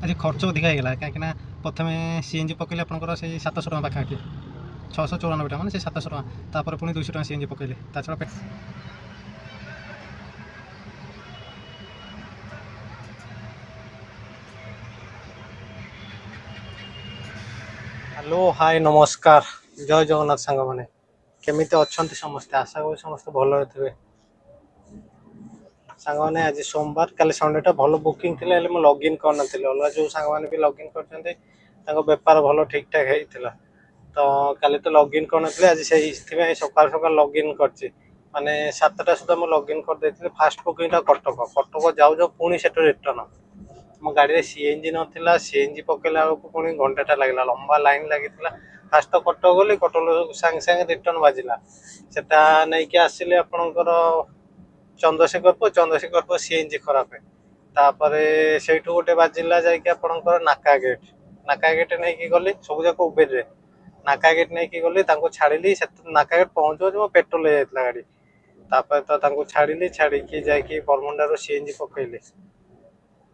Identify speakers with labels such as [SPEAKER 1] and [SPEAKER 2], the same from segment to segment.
[SPEAKER 1] ଆଜି ଖର୍ଚ୍ଚ ଅଧିକା ହେଇଗଲା କାହିଁକିନା ପ୍ରଥମେ ସିଏନ୍ଜି ପକାଇଲେ ଆପଣଙ୍କର ସେଇ 700 ଟଙ୍କା ପାଖାପାଖି 694 ଟଙ୍କା ମାନେ ସେ 700 ଟଙ୍କା ତାପରେ ପୁଣି 200 ଟଙ୍କା ସିଏନ୍ଜି ପକାଇଲେ ତା ଛଡ଼ା ହ୍ୟାଲୋ ହାଏ ନମସ୍କାର ଜୟ ଜଗନ୍ନାଥ ସାଙ୍ଗମାନେ କେମିତି ଅଛନ୍ତି ସମସ୍ତେ ଆଶା କରୁ ସମସ୍ତେ ଭଲରେ ଥିବେ ସାଙ୍ଗମାନେ ଆଜି ସୋମବାର କାଲି ସଣ୍ଡେଟା ଭଲ ବୁକିଂ ଥିଲା ହେଲେ ମୁଁ ଲଗ୍ଇନ୍ କରିନଥିଲି ଅଲଗା ଯେଉଁ ସାଙ୍ଗମାନେ ବି ଲଗ୍ଇନ୍ କରିଛନ୍ତି ତାଙ୍କ ବେପାର ଭଲ ଠିକ୍ ଠାକ୍ ହେଇଥିଲା ତ କାଲି ତ ଲଗ୍ଇନ୍ କରିନଥିଲି ଆଜି ସେଇଥିପାଇଁ ସକାଳୁ ସକାଳୁ ଲଗ୍ଇନ୍ କରିଛି ମାନେ 7ଟା ସୁଦ୍ଧା ମୁଁ ଲଗ୍ଇନ୍ କରିଦେଇଥିଲି ଫାଷ୍ଟ ବୁକିଂଟା କଟକ ଯାଉ ଯାଉ ପୁଣି ସେଠୁ ରିଟର୍ନ ମୋ ଗାଡ଼ିରେ ସିଏନ୍ଜି ନଥିଲା ସିଏନ୍ଜି ପକେଇଲା ବେଳକୁ ପୁଣି ଘଣ୍ଟାଟା ଲାଗିଲା ଲମ୍ବା ଲାଇନ୍ ଲାଗିଥିଲା ଫାଷ୍ଟ ତ କଟକ ଗଲି କଟକ ସାଙ୍ଗେ ସାଙ୍ଗେ ରିଟର୍ନ ବାଜିଲା ସେଟା ନେଇକି ଆସିଲି ଆପଣଙ୍କର ଚନ୍ଦ୍ରଶେଖରପୁର ସିଏନ୍ଜି ଖରାପ ତାପରେ ସେଇଠୁ ଗୋଟେ ବାଜିଲା ଯାଇକି ଆପଣଙ୍କର ନାକା ଗେଟ୍ ନେଇକି ଗଲି ସବୁ ଯାକ ଉବେରରେ ନାକା ଗେଟ୍ ନେଇକି ଗଲି ତାଙ୍କୁ ଛାଡ଼ିଲି ନାକା ଗେଟ୍ ପହଞ୍ଚୁ ମୋ ପେଟ୍ରୋଲ ହେଇଯାଇଥିଲା ଗାଡ଼ି ତାପରେ ତ ତାଙ୍କୁ ଛାଡ଼ିକି ଯାଇକି ବରମୁଣ୍ଡାରୁ ସିଏନ୍ଜି ପକେଇଲି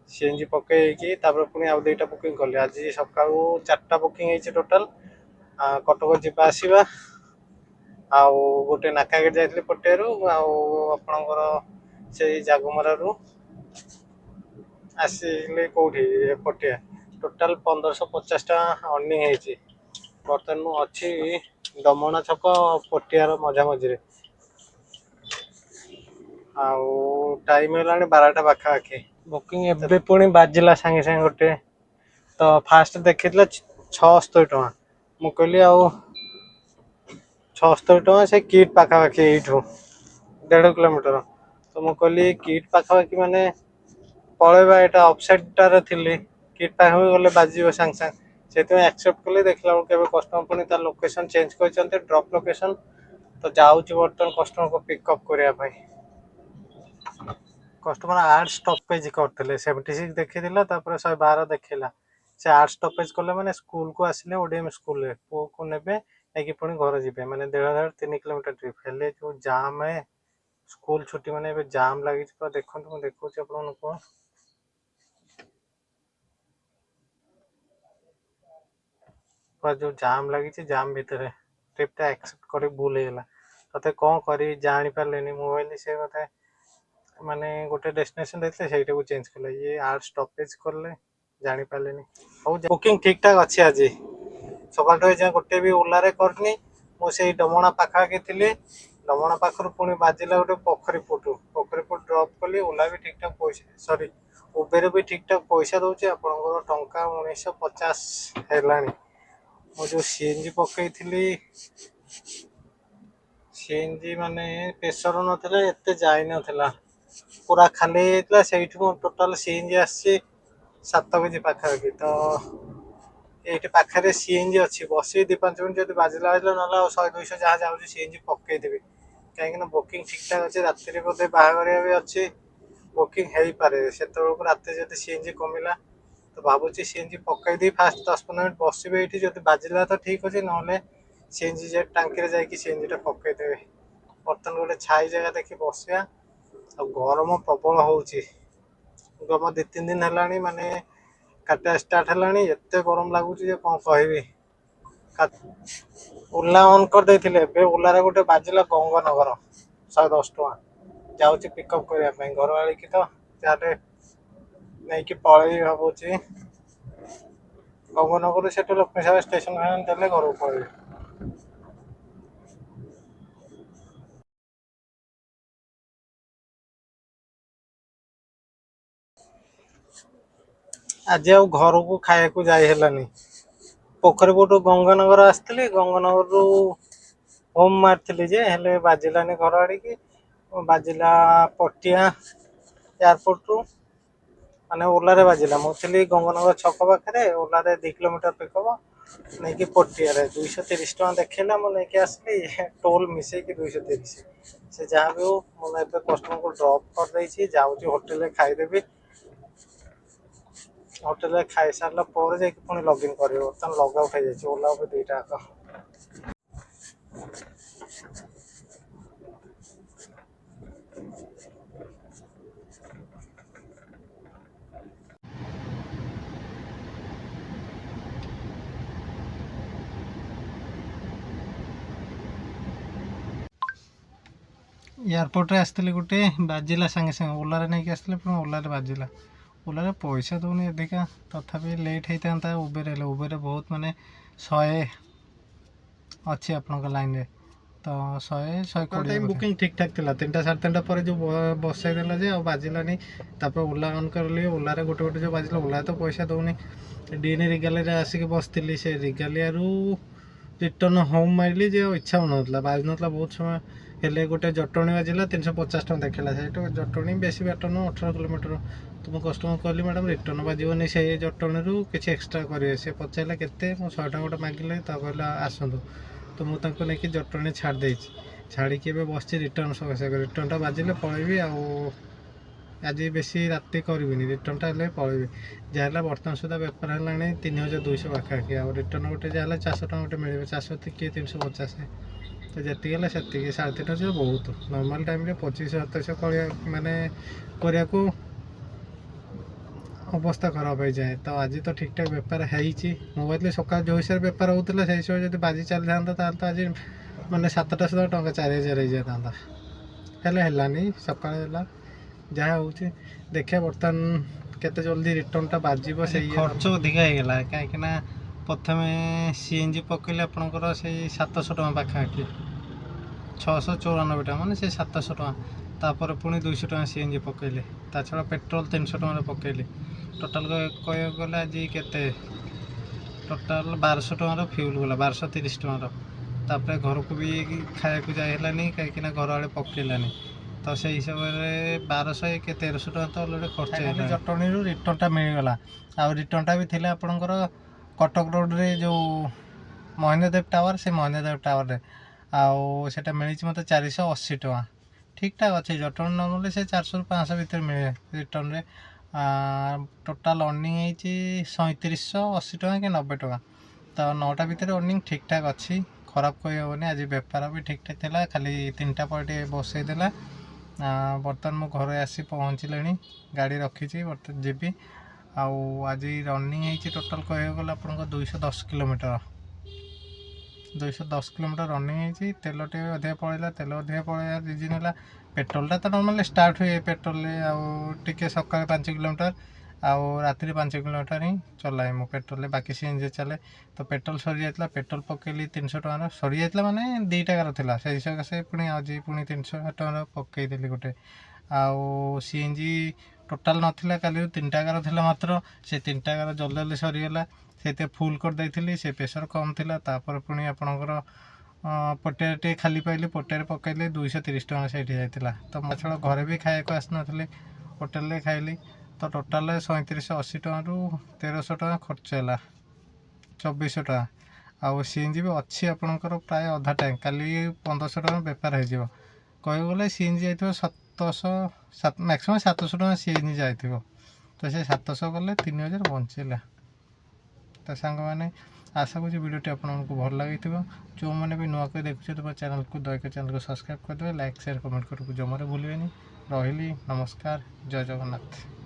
[SPEAKER 1] ସିଏନ୍ଜି ପକେଇକି ତାପରେ ପୁଣି ଆଉ 2ଟା ବୁକିଂ କଲି ଆଜି ସକାଳୁ 4ଟା ବୁକିଂ ହେଇଛି ଟୋଟାଲ କଟକ ଯିବା ଆସିବା ଆଉ ଗୋଟେ ନାକା ଗେଟ୍ ଯାଇଥିଲି ପଟିଆରୁ ଆଉ ଆପଣଙ୍କର ସେଇ ଜାଗମରାରୁ ଆସିଲି କୋଉଠି ପଟିଆ ଟୋଟାଲ 1550 ଟଙ୍କା ଅର୍ଣ୍ଣିଂ ହେଇଛି ବର୍ତ୍ତମାନ ମୁଁ ଅଛି ଡମଣା ଛକ ପଟିଆର ମଝାମଝିରେ ଆଉ ଟାଇମ୍ ହେଲାଣି 12ଟା ପାଖାପାଖି ବୁକିଂ ଏବେ ପୁଣି ବାଜିଲା ସାଙ୍ଗେ ସାଙ୍ଗେ ଗୋଟେ ତ ଫାଷ୍ଟ ଦେଖିଥିଲା 76 ଟଙ୍କା ମୁଁ କହିଲି ଆଉ 76 ଟଙ୍କା ସେ କିଟ୍ ପାଖାପାଖି ଏଇଠୁ 1.5 କିଲୋମିଟର ତ ମୁଁ କହିଲି କିଟ୍ ପାଖାପାଖି ମାନେ ପଳେଇବା ଏଇଟା ଅଫସାଇଡ଼ଟାରେ ଥିଲି କିଟ୍ ପାଖାପାଖି ଗଲେ ବାଜିବ ସାଙ୍ଗେ ସାଙ୍ଗେ ସେଥିପାଇଁ ଆକ୍ସେପ୍ଟ କଲି ଦେଖିଲା ବେଳକୁ ଏବେ କଷ୍ଟମର ପୁଣି ତା ଲୋକେସନ୍ ଚେଞ୍ଜ କରିଛନ୍ତି ଡ୍ରପ୍ ଲୋକେସନ୍ ତ ଯାଉଛି ବର୍ତ୍ତମାନ କଷ୍ଟମରକୁ ପିକଅପ୍ କରିବା ପାଇଁ କଷ୍ଟମର 8 ଷ୍ଟପେଜ୍ କରିଥିଲେ 76 ଦେଖିଥିଲା ତାପରେ 112 ଦେଖିଲା ସେ 8 ଷ୍ଟପେଜ୍ କଲେ ମାନେ ସ୍କୁଲକୁ ଆସିଲେ ଓଡିଏମ୍ ସ୍କୁଲରେ ପୁଅକୁ ନେବେ ନେଇକି ପୁଣି ଘର ଯିବେ ମାନେ 3 କିଲୋମିଟର ଟ୍ରିପ୍ ହେଲେ ଯେଉଁ ଜାମ୍ ସ୍କୁଲ ଛୁଟି ମାନେ ଏବେ ଜାମ୍ ଲାଗିଛି ପୁରା ଦେଖନ୍ତୁ ମୁଁ ଦେଖଉଛି ଆପଣଙ୍କୁ ପୁରା ଯେଉଁ ଜାମ୍ ଲାଗିଛି ଜାମ୍ ଭିତରେ ଟ୍ରିପ୍ଟା ଆକ୍ସେପ୍ଟ କରି ଭୁଲ ହେଇଗଲା ତତେ କ'ଣ କରିବି ଜାଣିପାରିଲିନି ମୁଁ ଭାବିଲି ସେ କଥା ମାନେ ଗୋଟେ ଡେଷ୍ଟିନେସନ୍ ଦେଇଥିଲେ ସେଇଟାକୁ ଚେଞ୍ଜ କଲେ ଇଏ 8 ଷ୍ଟପେଜ୍ କଲେ ଜାଣିପାରିଲିନି ହଉ ବୁକିଂ ଠିକ୍ ଠାକ୍ ଅଛି ଆଜି ସକାଳଠୁ ଏଯାଏଁ ଗୋଟେ ବି ଓଲାରେ କରିନି ମୁଁ ସେଇ ଡମଣା ପାଖାପାଖି ଥିଲି ଡମଣା ପାଖରୁ ପୁଣି ବାଜିଲା ଗୋଟେ ପୋଖରୀପୁଟ ଡ୍ରପ୍ କଲି ଓଲା ବି ଠିକ୍ ଠାକ୍ ପଇସା ଉବେର ବି ଠିକ୍ ଠାକ୍ ପଇସା ଦେଉଛି ଆପଣଙ୍କର ଟଙ୍କା 1950 ହେଲାଣି ମୁଁ ଯେଉଁ ସିଏନ୍ଜି ପକେଇଥିଲି ସିଏନ୍ଜି ମାନେ ପ୍ରେସର ନଥିଲା ଏତେ ଯାଇନଥିଲା ପୁରା ଖାଲି ହେଇଯାଇଥିଲା ସେଇଠୁ ମୁଁ ଟୋଟାଲ ସିଏନ୍ଜି ଆସିଛି 7 କେଜି ପାଖାପାଖି ତ ଏଇଠି ପାଖରେ ସିଏନ୍ଜି ଅଛି ବସିକି 2-5 ମିନିଟ୍ ଯଦି ବାଜିଲା ନହେଲେ ଆଉ 100-200 ଯାହା ଯାଉଛି ସିଏନ୍ଜି ପକେଇଦେବି କାହିଁକିନା ବୁକିଂ ଠିକ୍ ଠାକ୍ ଅଛି ରାତିରେ ବୋଧେ ବାହାଘରିଆ ବି ଅଛି ବୁକିଂ ହେଇପାରେ ସେତେବେଳକୁ ରାତିରେ ଯଦି ସିଏନ୍ଜି କମିଲା ତ ଭାବୁଛି ସିଏନ୍ଜି ପକେଇଦେଇ ଫାଷ୍ଟ 10-15 ମିନିଟ୍ ବସିବି ଏଇଠି ଯଦି ବାଜିଲା ତ ଠିକ୍ ଅଛି ନହେଲେ ସିଏନ୍ଜି ଟାଙ୍କିରେ ଯାଇକି ସିଏନ୍ଜିଟା ପକେଇଦେବେ ବର୍ତ୍ତମାନ ଗୋଟେ ଛାଇ ଜାଗା ଦେଖି ବସିବା ଆଉ ଗରମ ପ୍ରବଳ ହେଉଛି ଗରମ 2-3 ଦିନ ହେଲାଣି ମାନେ କାଟିବା ଷ୍ଟାର୍ଟ ହେଲାଣି ଏତେ ଗରମ ଲାଗୁଛି ଯେ କ'ଣ କହିବି ଓଲା ଅନ୍ କରିଦେଇଥିଲେ ଏବେ ଓଲାରେ ଗୋଟେ ବାଜିଲା ଗଙ୍ଗନଗର 110 ଟଙ୍କା ଯାଉଛି ପିକଅପ୍ କରିବା ପାଇଁ ଘର ଆଡ଼ିକି ତ ଯାହାଟେ ନେଇକି ପଳେଇବି ଭାବୁଛି ଗଙ୍ଗନଗରରୁ ସେଠୁ ଲକ୍ଷ୍ମୀସାଗର ଷ୍ଟେସନ ଦେଲେ ଘରକୁ ପଳେଇବି ଆଜି ଆଉ ଘରକୁ ଖାଇବାକୁ ଯାଇ ହେଲାନି ପୋଖରୀପୁଟ ଗଙ୍ଗନଗର ଆସିଥିଲି ଗଙ୍ଗନଗରରୁ ହୋମ୍ ମାରିଥିଲି ଯେ ହେଲେ ବାଜିଲାନି ଘର ଆଡ଼ିକି ବାଜିଲା ପଟିଆ ଏୟାରପୋର୍ଟରୁ ମାନେ ଓଲାରେ ବାଜିଲା ମୁଁ ଥିଲି ଗଙ୍ଗନଗର ଛକ ପାଖରେ ଓଲାରେ 2 କିଲୋମିଟର ପିକଅପ୍ ନେଇକି ପଟିଆରେ 230 ଟଙ୍କା ଦେଖେଇଲା ମୁଁ ନେଇକି ଆସିଲି ଟୋଲ୍ ମିଶେଇକି 230 ସେ ଯାହା ବି ହଉ ମୁଁ ଏବେ କଷ୍ଟମରକୁ ଡ୍ରପ୍ କରିଦେଇଛି ଯାଉଛି ହୋଟେଲରେ ଖାଇଦେବି ହୋଟେଲରେ ଖାଇସାରିଲା ପରେ ଯାଇକି ପୁଣି ଲଗ୍ଇନ୍ କରିବି ବର୍ତ୍ତମାନ ଲଗ୍ ଆଉଟ୍ ହେଇଯାଇଛି ଓଲା ଉପରେ 2ଟା ଯାକ ଏୟାରପୋର୍ଟରେ ଆସିଥିଲି ଗୋଟେ ବାଜିଲା ସାଙ୍ଗେ ସାଙ୍ଗେ ଓଲାରେ ନେଇକି ଆସିଥିଲେ ପୁଣି ଓଲାରେ ବାଜିଲା। ଓଲାରେ ପଇସା ଦେଉନି ଅଧିକା, ତଥାପି ଲେଟ୍ ହେଇଥାନ୍ତା। ଉବେର ହେଲେ ଉବେରରେ ବହୁତ ମାନେ 100 ଅଛି ଆପଣଙ୍କ ଲାଇନ୍ରେ, ତ 100 ବୁକିଂ ଠିକ୍ ଠାକ୍ ଥିଲା। 3ଟା 3:30 ପରେ ଯେଉଁ ବସାଇ ଦେଲା ଯେ ଆଉ ବାଜିଲାନି। ତାପରେ ଓଲା ଅନ୍ କରିଲି, ଓଲାରେ ଗୋଟେ ଗୋଟେ ଯେଉଁ ବାଜିଲା, ଓଲା ତ ପଇସା ଦେଉନି। ଡିଏନ୍ ରିଗାଲିଆରେ ଆସିକି ବସିଥିଲି, ସେ ରିଗାଲିଆରୁ ରିଟର୍ନ ହୋମ୍ ମାରିଲି ଯେ ଆଉ ଇଚ୍ଛା ହେଉନଥିଲା, ବାଜୁନଥିଲା ବହୁତ ସମୟ। ହେଲେ ଗୋଟେ ଜଟଣୀ ବାଜିଲା, 350 ଟଙ୍କା ଦେଖିଲା। ସେଇଠୁ ଜଟଣୀ ବେଶୀ ବାଟ ନୁହଁ, 18 କିଲୋମିଟର। ତ ମୁଁ କଷ୍ଟମର୍ କହିଲି ମ୍ୟାଡ଼ାମ୍ ରିଟର୍ନ ବାଜିବନି ସେଇ ଜଟଣୀରୁ, କିଛି ଏକ୍ସଟ୍ରା କରିବେ। ସେ ପଚାରିଲା କେତେ, ମୁଁ 100 ଟଙ୍କା ଗୋଟେ ମାଗିଲେ, ତା କହିଲା ଆସନ୍ତୁ। ତ ମୁଁ ତାଙ୍କୁ ନେଇକି ଜଟଣୀ ଛାଡ଼ି ଦେଇଛି। ଛାଡ଼ିକି ଏବେ ବସିଛି ରିଟର୍ନ ସକାଶେ। ରିଟର୍ନଟା ବାଜିଲେ ପଳେଇବି। ଆଉ ଆଜି ବେଶୀ ରାତି କରିବିନି, ରିଟର୍ନଟା ହେଲେ ପଳେଇବି। ଯାହା ହେଲା ବର୍ତ୍ତମାନ ସୁଦ୍ଧା ବେପାର ହେଲାଣି 3200 ପାଖାପାଖି। ଆଉ ରିଟର୍ନ ଗୋଟେ ଯାହା ହେଲେ 400 ଟଙ୍କା ଗୋଟେ ମିଳିବ, 400 କି 350। ତ ଯେତିକି ହେଲେ ସେତିକି, 350 ବହୁତ। ନର୍ମାଲ୍ ଟାଇମ୍ରେ 2500-2700 ମାନେ କରିବାକୁ ଅବସ୍ଥା ଖରାପ ହେଇଯାଏ। ତ ଆଜି ତ ଠିକ୍ଠାକ୍ ବେପାର ହେଇଛି। ମୁଁ ଭାବିଥିଲି ସକାଳ ଯେଉଁ ହିସାବରେ ବେପାର ହେଉଥିଲା ସେଇ ହିସାବରେ ଯଦି ବାଜି ଚାଲିଥାନ୍ତା ତାହେଲେ ତ ଆଜି ମାନେ 7ଟା ସୁଦ୍ଧା ଟଙ୍କା 4000 ହେଇଯାଇଥାନ୍ତା। ହେଲେ ହେଲାନି, ସକାଳେ ହେଲା। ଯାହା ହେଉଛି ଦେଖିବା ବର୍ତ୍ତମାନ କେତେ ଜଲ୍ଦି ରିଟର୍ନଟା ବାଜିବ। ସେଇ ଖର୍ଚ୍ଚ ଅଧିକା ହେଇଗଲା, କାହିଁକିନା ପ୍ରଥମେ CNG ପକେଇଲେ ଆପଣଙ୍କର ସେଇ 700 ଟଙ୍କା ପାଖାପାଖି, 694 ଟଙ୍କା, ମାନେ ସେଇ 700 ଟଙ୍କା। ତାପରେ ପୁଣି 200 ଟଙ୍କା CNG ପକେଇଲେ, ତା ଛଡ଼ା ପେଟ୍ରୋଲ 300 ଟଙ୍କାରେ ପକେଇଲେ। ଟୋଟାଲ୍ କହିବାକୁ ଗଲେ ଆଜି କେତେ, ଟୋଟାଲ୍ 1200 ଟଙ୍କାର ଫ୍ୟୁଲ୍ ଗଲା, 1230 ଟଙ୍କାର। ତାପରେ ଘରକୁ ବି ଖାଇବାକୁ ଯାଇ ହେଲାନି, କାହିଁକିନା ଘର ଆଡ଼େ ପକେଇଲାନି। ତ ସେଇ ହିସାବରେ 1200 କି 1300 ଟଙ୍କା ତ ଅଲରେଡ଼ି ଖର୍ଚ୍ଚ ହେଇଗଲା। ଜଟଣୀରୁ ରିଟର୍ନଟା ମିଳିଗଲା। ଆଉ ରିଟର୍ନଟା ବି ଥିଲା ଆପଣଙ୍କର କଟକ ରୋଡ଼ରେ ଯେଉଁ ମହେନ୍ଦ୍ରଦେବ ଟାୱାର, ସେ ମହେନ୍ଦ୍ରଦେବ ଟାୱାରରେ। ଆଉ ସେଇଟା ମିଳିଛି ମୋତେ 480 ଟଙ୍କା। ଠିକ୍ଠାକ୍ ଅଛି, ଜଟଣୀ ନ ମିଳିଲେ ସେ 400ରୁ 500 ଭିତରେ ମିଳେ ରିଟର୍ନରେ। ଟୋଟାଲ୍ ଅର୍ଣ୍ଣିଂ ହେଇଛି 3780 ଟଙ୍କା କି 90 ଟଙ୍କା। ତ 9ଟା ଭିତରେ ଅର୍ଣ୍ଣିଂ ଠିକ୍ଠାକ୍ ଅଛି, ଖରାପ କହିହେବନି। ଆଜି ବେପାର ବି ଠିକ୍ଠାକ୍ ଥିଲା, ଖାଲି 3ଟା ପରେ ଟିକେ ବସେଇ ଦେଲା। ବର୍ତ୍ତମାନ ମୁଁ ଘରେ ଆସି ପହଞ୍ଚିଲେଣି, ଗାଡ଼ି ରଖିଛି, ବର୍ତ୍ତମାନ ଯିବି। ଆଉ ଆଜି ରନିଂ ହେଇଛି ଟୋଟାଲ୍ କହିବାକୁ ଗଲେ ଆପଣଙ୍କ 210 କିଲୋମିଟର। 210 କିଲୋମିଟର ରନିଂ ହେଇଛି। ତେଲ ଟିକେ ଅଧିକା ପଳେଇଲା, ତେଲ ଅଧିକା ପଳେଇବା ରିଜିନ୍ ହେଲା ପେଟ୍ରୋଲଟା ତ ନର୍ମାଲି ଷ୍ଟାର୍ଟ ହୁଏ ପେଟ୍ରୋଲରେ। ଆଉ ଟିକେ ସକାଳେ 5 କିଲୋମିଟର ଆଉ ରାତିରେ 5 କିଲୋମିଟର ହିଁ ଚଲାଏ ମୁଁ ପେଟ୍ରୋଲରେ, ବାକି CNG ଚାଲେ। ତ ପେଟ୍ରୋଲ ସରିଯାଇଥିଲା, ପେଟ୍ରୋଲ ପକେଇଲି 300 ଟଙ୍କାର। ସରିଯାଇଥିଲା ମାନେ 2ଟା ଗାର ଥିଲା, ସେଇ ସକାଶେ ପୁଣି ଆଜି ପୁଣି 300 ଟଙ୍କାର ପକେଇଦେଲି ଗୋଟେ। ଆଉ CNG ଟୋଟାଲ୍ ନଥିଲା, କାଲିରୁ 3ଟା ଗାର ଥିଲା ମାତ୍ର। ସେ 3ଟା ଗାର ଜଲ୍ଦି ଜଲ୍ଦି ସରିଗଲା, ସେଇଥିରେ ଫୁଲ୍ କରିଦେଇଥିଲି। ସେ ପ୍ରେସର୍ କମ୍ ଥିଲା। ତାପରେ ପୁଣି ଆପଣଙ୍କର ପଟିଆରେ ଟିକେ ଖାଲି ପାଇଲି, ପଟିଆରେ ପକେଇଲି 230 ଟଙ୍କା ସେଇଠି ଯାଇଥିଲା। ତ ମୋ ଛଡ଼ା ଘରେ ବି ଖାଇବାକୁ ଆସିନଥିଲି, ହୋଟେଲରେ ଖାଇଲି। ତ ଟୋଟାଲ୍ 3780 ଟଙ୍କାରୁ 1300 ଟଙ୍କା ଖର୍ଚ୍ଚ ହେଲା, 2400 ଟଙ୍କା। ଆଉ CNG ବି ଅଛି ଆପଣଙ୍କର ପ୍ରାୟ ଅଧା ଟାଇମ୍, କାଲି 1500 ଟଙ୍କା ବେପାର ହେଇଯିବ। କହିବାକୁ ଗଲେ CNG ଯାଇଥିବ 700, ମ୍ୟାକ୍ସିମମ୍ 700 ଟଙ୍କା CNG ଯାଇଥିବ। ତ ସେ 700 ଗଲେ 3000 ବଞ୍ଚିଲା। ତ ସାଙ୍ଗମାନେ ଆଶା କରୁଛି ଭିଡ଼ିଓଟି ଆପଣଙ୍କୁ ଭଲ ଲାଗିଥିବ। ଯେଉଁମାନେ ବି ନୂଆ କରି ଦେଖୁଛନ୍ତି ମୋ ଚ୍ୟାନେଲକୁ ଦୟାକରି ଚ୍ୟାନେଲକୁ ସବସ୍କ୍ରାଇବ୍ କରିଦେବେ, ଲାଇକ୍ ସେୟାର କମେଣ୍ଟ କରିବାକୁ ଜମାରୁ ଭୁଲିବେନି। ରହିଲି, ନମସ୍କାର, ଜୟ ଜଗନ୍ନାଥ।